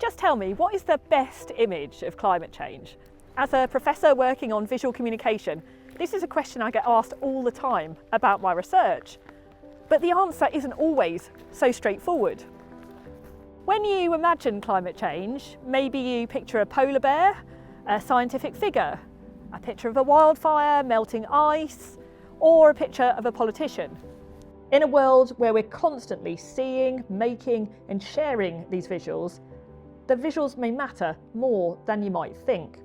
just tell me, what is the best image of climate change? As a professor working on visual communication, this is a question I get asked all the time about my research. But the answer isn't always so straightforward. When you imagine climate change, maybe you picture a polar bear, a scientific figure, a picture of a wildfire, melting ice, or a picture of a politician. In a world where we're constantly seeing, making, and sharing these visuals, the visuals may matter more than you might think.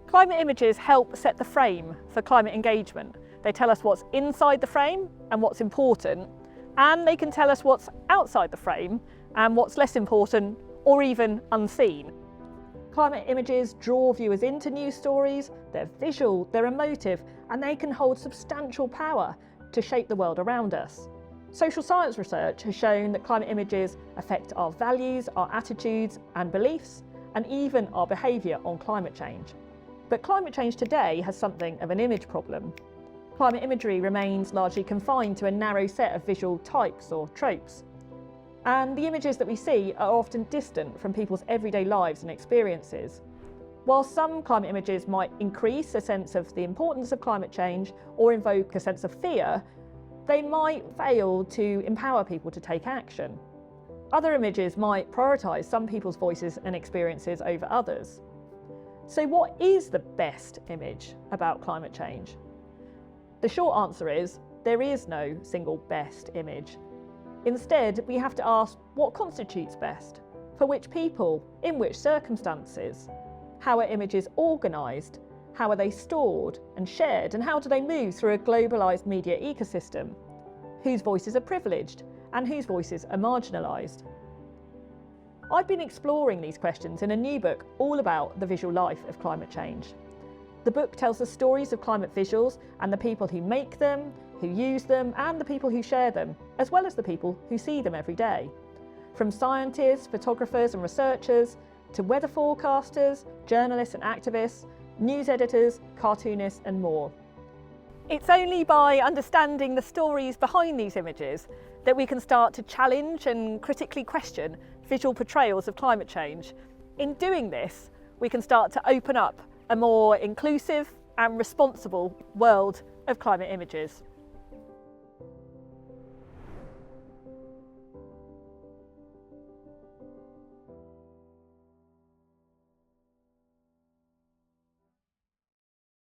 Climate images help set the frame for climate engagement. They tell us what's inside the frame and what's important, and they can tell us what's outside the frame and what's less important or even unseen. Climate images draw viewers into news stories, they're visual, they're emotive, and they can hold substantial power to shape the world around us. Social science research has shown that climate images affect our values, our attitudes and beliefs, and even our behaviour on climate change. But climate change today has something of an image problem. Climate imagery remains largely confined to a narrow set of visual types or tropes. And the images that we see are often distant from people's everyday lives and experiences. While some climate images might increase a sense of the importance of climate change or invoke a sense of fear, they might fail to empower people to take action. Other images might prioritise some people's voices and experiences over others. So what is the best image about climate change? The short answer is, there is no single best image. Instead, we have to ask what constitutes best, for which people, in which circumstances, how are images organised, how are they stored and shared, and how do they move through a globalised media ecosystem? Whose voices are privileged and whose voices are marginalised? I've been exploring these questions in a new book all about the visual life of climate change. The book tells the stories of climate visuals and the people who make them, who use them, and the people who share them, as well as the people who see them every day. From scientists, photographers and researchers, to weather forecasters, journalists and activists, news editors, cartoonists and more. It's only by understanding the stories behind these images that we can start to challenge and critically question visual portrayals of climate change. In doing this, we can start to open up a more inclusive and responsible world of climate images.